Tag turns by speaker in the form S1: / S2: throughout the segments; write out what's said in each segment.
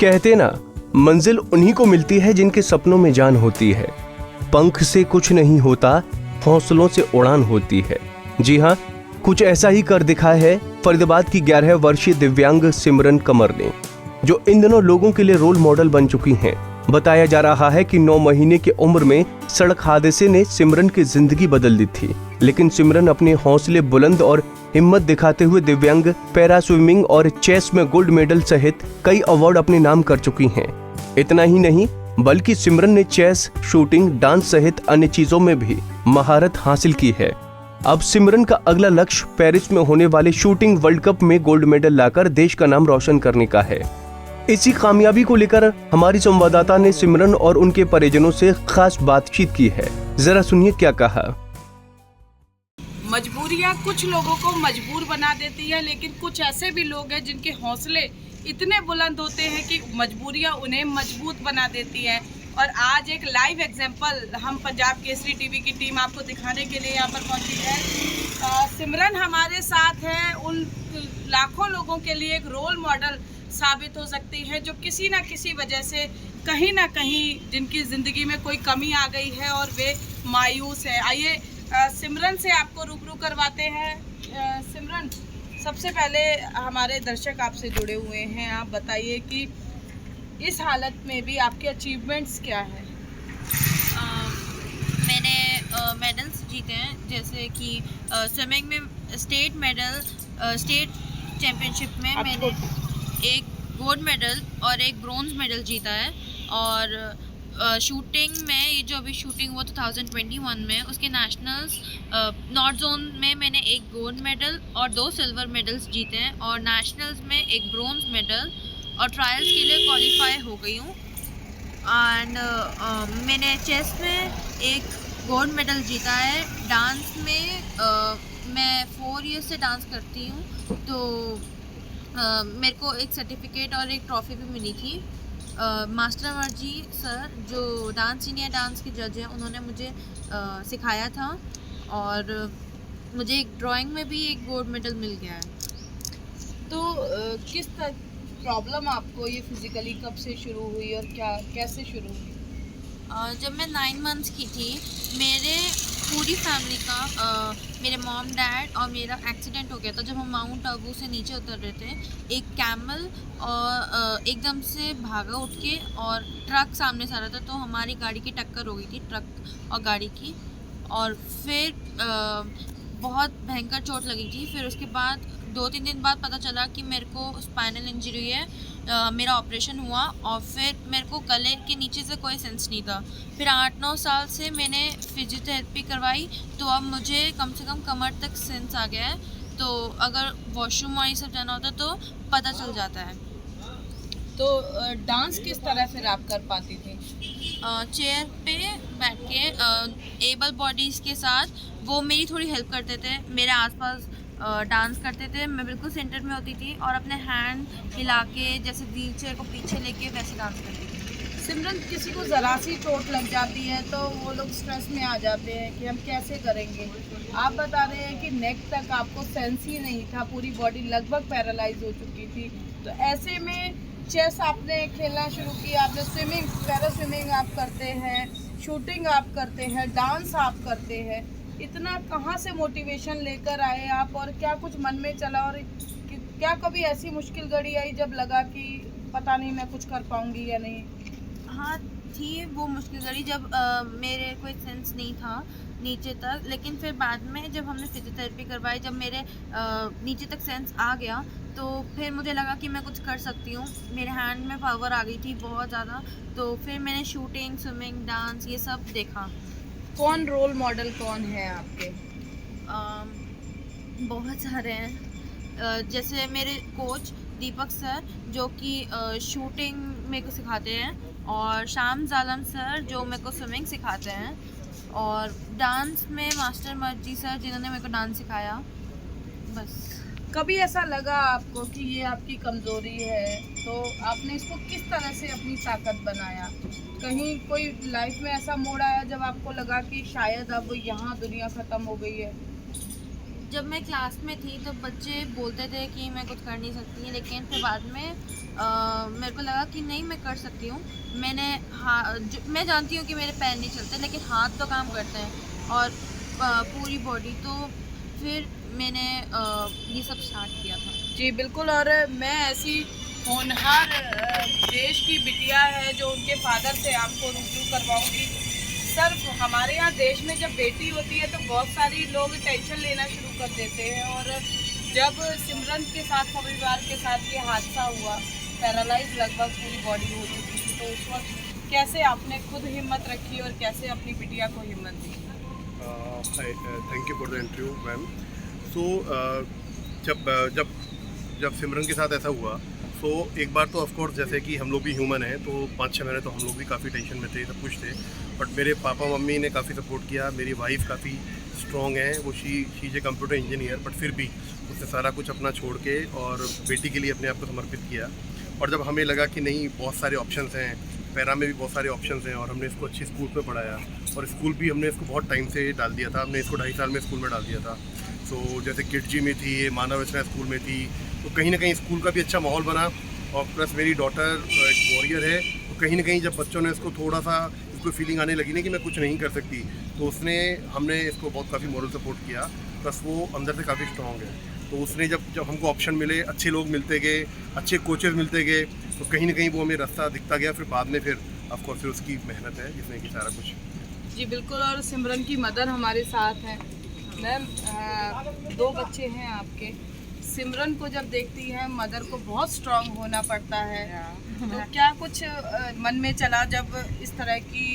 S1: कहते ना, मंजिल उन्हीं को मिलती है जिनके सपनों में जान होती है। पंख से कुछ नहीं होता, हौसलों से उड़ान होती है। जी हाँ, कुछ ऐसा ही कर दिखाया है फरीदाबाद की 11 वर्षीय दिव्यांग सिमरन कमर ने, जो इन दिनों लोगों के लिए रोल मॉडल बन चुकी हैं। बताया जा रहा है कि 9 महीने की उम्र में सड़क हादसे ने सिमरन की जिंदगी बदल दी थी, लेकिन सिमरन अपने हौसले बुलंद और हिम्मत दिखाते हुए दिव्यांग पैरा स्विमिंग और चेस में गोल्ड मेडल सहित कई अवार्ड अपने नाम कर चुकी हैं। इतना ही नहीं, बल्कि सिमरन ने चेस, शूटिंग, डांस सहित अन्य चीजों में भी महारत हासिल की है। अब सिमरन का अगला लक्ष्य पेरिस में होने वाले शूटिंग वर्ल्ड कप में गोल्ड मेडल लाकर देश का नाम रोशन करने का है। इसी कामयाबी को लेकर हमारी संवाददाता ने सिमरन और उनके परिजनों से खास बातचीत की है। जरा सुनिए क्या कहा।
S2: मजबूरियां कुछ लोगों को मजबूर बना देती है, लेकिन कुछ ऐसे भी लोग हैं जिनके हौसले इतने बुलंद होते हैं कि मजबूरियां उन्हें मजबूत बना देती हैं। और आज एक लाइव एग्जांपल हम पंजाब केसरी टीवी की टीम आपको दिखाने के लिए यहाँ पर पहुंची है। सिमरन हमारे साथ है, उन लाखों लोगों के लिए एक रोल मॉडल साबित हो सकती है जो किसी ना किसी वजह से कहीं ना कहीं जिनकी ज़िंदगी में कोई कमी आ गई है और वे मायूस है। आइए सिमरन से आपको रूबरू करवाते हैं। सिमरन, सबसे पहले हमारे दर्शक आपसे जुड़े हुए हैं, आप बताइए कि इस हालत में भी आपके अचीवमेंट्स क्या हैं?
S3: मैंने मेडल्स जीते हैं, जैसे कि स्विमिंग में स्टेट मेडल, स्टेट चैम्पियनशिप में मैंने एक गोल्ड मेडल और एक ब्रॉन्ज मेडल जीता है। और शूटिंग में, ये जो अभी शूटिंग हुआ 2021 में, उसके नेशनल्स नॉर्थ जोन में मैंने एक गोल्ड मेडल और 2 सिल्वर मेडल्स जीते हैं, और नेशनल्स में एक ब्रॉन्ज मेडल, और ट्रायल्स के लिए क्वालिफाई हो गई हूँ। एंड मैंने चेस में एक गोल्ड मेडल जीता है। डांस में मैं 4 ईयर्स से डांस करती हूँ, तो मेरे को एक सर्टिफिकेट और एक ट्रॉफ़ी भी मिली थी। मास्टर मर्जी सर, जो डांस सीनियर डांस के जज हैं, उन्होंने मुझे सिखाया था, और मुझे एक ड्राइंग में भी एक गोल्ड मेडल मिल गया है।
S2: तो किस तरह प्रॉब्लम आपको ये फिजिकली कब से शुरू हुई और कैसे शुरू हुई?
S3: जब मैं 9 मंथ्स की थी, मेरे पूरी फैमिली का, मेरे मॉम, डैड और मेरा एक्सीडेंट हो गया था। जब हम माउंट आबू से नीचे उतर रहे थे, एक कैमल और एकदम से भागा उठ के, और ट्रक सामने से आ रहा था, तो हमारी गाड़ी की टक्कर हो गई थी, ट्रक और गाड़ी की। और फिर बहुत भयंकर चोट लगी थी। फिर उसके बाद 2-3 दिन बाद पता चला कि मेरे को स्पाइनल इंजरी है। मेरा ऑपरेशन हुआ, और फिर मेरे को गले के नीचे से कोई सेंस नहीं था। फिर 8-9 साल से मैंने फिजियोथेरेपी करवाई, तो अब मुझे कम से कम कमर तक सेंस आ गया है। तो अगर वॉशरूम और ये सब जाना होता तो पता चल जाता है।
S2: तो डांस किस तरह फिर आप कर पाती थी?
S3: चेयर पे बैठ के एबल बॉडीज़ के साथ वो मेरी थोड़ी हेल्प करते थे, मेरे आसपास डांस करते थे। मैं बिल्कुल सेंटर में होती थी, और अपने हैंड हिला के, जैसे व्हील चेयर को पीछे लेके, वैसे डांस करती थी।
S2: सिमरन, किसी को ज़रा सी चोट लग जाती है तो वो लोग स्ट्रेस में आ जाते हैं कि हम कैसे करेंगे। आप बता रहे हैं कि नेक तक आपको सेंस ही नहीं था, पूरी बॉडी लगभग पैरालाइज हो चुकी थी। तो ऐसे में चेस आपने खेलना शुरू किया, आपने स्विमिंग, पैरा स्विमिंग आप करते हैं, शूटिंग आप करते हैं, डांस आप करते हैं। इतना कहाँ से मोटिवेशन लेकर आए आप, और क्या कुछ मन में चला, और क्या कभी ऐसी मुश्किल घड़ी आई जब लगा कि पता नहीं मैं कुछ कर पाऊँगी या नहीं?
S3: हाँ, थी वो मुश्किल घड़ी जब मेरे कोई सेंस नहीं था नीचे तक। लेकिन फिर बाद में जब हमने फिजियोथेरेपी करवाई, जब मेरे नीचे तक सेंस आ गया, तो फिर मुझे लगा कि मैं कुछ कर सकती हूँ। मेरे हैंड में पावर आ गई थी बहुत ज़्यादा। तो फिर मैंने शूटिंग, स्विमिंग, डांस ये सब देखा।
S2: कौन रोल मॉडल कौन है आपके?
S3: बहुत सारे हैं। जैसे मेरे कोच दीपक सर, जो कि शूटिंग मेरे को सिखाते हैं, और शाम जालम सर, जो मेरे को स्विमिंग सिखाते हैं, और डांस में मास्टर मर्जी सर, जिन्होंने मेरे को डांस सिखाया। बस।
S2: कभी ऐसा लगा आपको कि ये आपकी कमज़ोरी है, तो आपने इसको किस तरह से अपनी ताकत बनाया? कहीं कोई लाइफ में ऐसा मोड़ आया जब आपको लगा कि शायद अब यहाँ दुनिया ख़त्म हो गई है?
S3: जब मैं क्लास में थी तो बच्चे बोलते थे कि मैं कुछ कर नहीं सकती, लेकिन फिर बाद में मेरे को लगा कि नहीं, मैं कर सकती हूँ। मैं जानती हूँ कि मेरे पैर नहीं चलते, लेकिन हाथ तो काम करते हैं और पूरी बॉडी। तो फिर मैंने ये सब स्टार्ट किया था।
S2: जी बिल्कुल। और मैं ऐसी होनहार देश की बिटिया है जो उनके फादर से आपको रुजू करवाऊंगी। सर, हमारे यहाँ देश में जब बेटी होती है तो बहुत सारी लोग टेंशन लेना शुरू कर देते हैं, और जब सिमरन के साथ, परिवार के साथ ये हादसा हुआ, पैरालाइज लगभग पूरी बॉडी हो चुकी थी, तो उस वक्त कैसे आपने खुद हिम्मत रखी और कैसे अपनी बिटिया को हिम्मत दी?
S4: Thank you for the interview ma'am. So जब सिमरन के साथ ऐसा हुआ, तो एक बार तो ऑफकोर्स जैसे कि हम लोग भी ह्यूमन हैं, तो 5-6 महीने तो हम लोग भी काफ़ी टेंशन में थे, सब कुछ थे। बट मेरे पापा मम्मी ने काफ़ी सपोर्ट किया। मेरी वाइफ काफ़ी स्ट्रॉन्ग है, वो she is a computer engineer, but फिर भी उसने सारा कुछ अपना छोड़ के और बेटी के लिए अपने आप को समर्पित किया। और जब हमें लगा कि नहीं, बहुत सारे ऑप्शंस हैं, पैरा में भी बहुत सारे ऑप्शंस हैं, और हमने इसको अच्छी स्कूल में पढ़ाया, और स्कूल भी हमने इसको बहुत टाइम से डाल दिया था। हमने इसको 2.5 साल में स्कूल में डाल दिया था। सो जैसे किडजी में थी, ये मानव रचना स्कूल में थी, तो कहीं ना कहीं स्कूल का भी अच्छा माहौल बना। और प्लस मेरी डॉटर एक वॉरियर है, तो कहीं ना कहीं जब बच्चों ने इसको थोड़ा सा इसको फीलिंग आने लगी ना कि मैं कुछ नहीं कर सकती, तो हमने इसको बहुत काफ़ी मॉरल सपोर्ट किया। प्लस वो अंदर से काफ़ी स्ट्रॉन्ग है, तो उसने जब हमको ऑप्शन मिले, अच्छे लोग मिलते गए, अच्छे कोचेस मिलते गए, तो कहीं ना कहीं वो हमें रास्ता दिखता गया। फिर बाद में फिर ऑफकोर्स फिर उसकी मेहनत है जिसने कि सारा कुछ।
S2: जी बिल्कुल। और सिमरन की मदर हमारे साथ हैं। मैम, 2 बच्चे हैं आपके। सिमरन को जब देखती है, मदर को बहुत स्ट्रांग होना पड़ता है, तो क्या कुछ मन में चला जब इस तरह की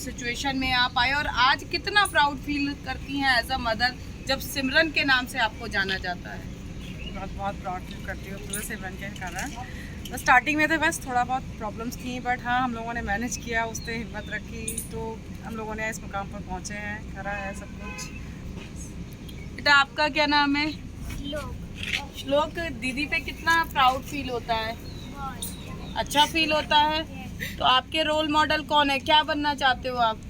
S2: सिचुएशन में आप आए, और आज कितना प्राउड फील करती हैं एज अ मदर जब सिमरन के नाम से आपको जाना जाता है?
S5: बहुत प्राउड फील करती हूँ पूरे सिमरन के कारण। स्टार्टिंग में तो बस थोड़ा बहुत प्रॉब्लम्स थी, बट हाँ, हम लोगों ने मैनेज किया, उससे हिम्मत रखी, तो हम लोगों ने इस मुकाम पर पहुँचे हैं, करा है सब कुछ।
S2: बेटा, आपका क्या नाम है? श्लोक। दीदी पे कितना प्राउड फील होता है? अच्छा फील होता है। तो आपके रोल मॉडल कौन है? क्या बनना चाहते हो आप?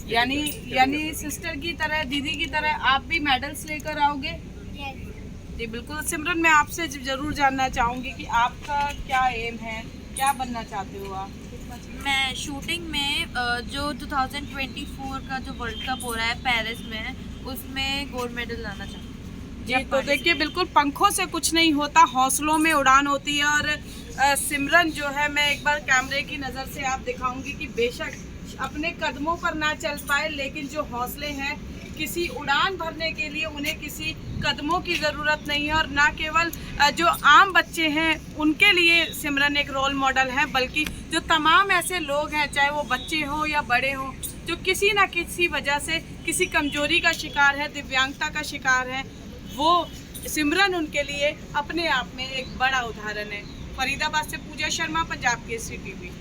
S2: यानी सिस्टर की तरह, दीदी की तरह आप भी मेडल्स लेकर आओगे? जी बिल्कुल। सिमरन, मैं आपसे ज़रूर जानना चाहूँगी कि आपका क्या एम है, क्या बनना चाहते हो आप?
S3: मैं शूटिंग में जो 2024 का जो वर्ल्ड कप हो रहा है पेरिस में, उसमें गोल्ड मेडल लाना चाहती हूँ।
S2: जी, तो देखिए, बिल्कुल पंखों से कुछ नहीं होता, हौसलों में उड़ान होती है। और सिमरन जो है, मैं एक बार कैमरे की नज़र से आप दिखाऊंगी कि बेशक अपने कदमों पर ना चल पाए, लेकिन जो हौसले हैं, किसी उड़ान भरने के लिए उन्हें किसी कदमों की ज़रूरत नहीं है। और ना केवल जो आम बच्चे हैं उनके लिए सिमरन एक रोल मॉडल है, बल्कि जो तमाम ऐसे लोग हैं, चाहे वो बच्चे हों या बड़े हों, जो किसी ना किसी वजह से किसी कमजोरी का शिकार है, दिव्यांगता का शिकार है, वो सिमरन उनके लिए अपने आप में एक बड़ा उदाहरण है। फरीदाबाद से पूजा शर्मा, पंजाब केसरी टीवी।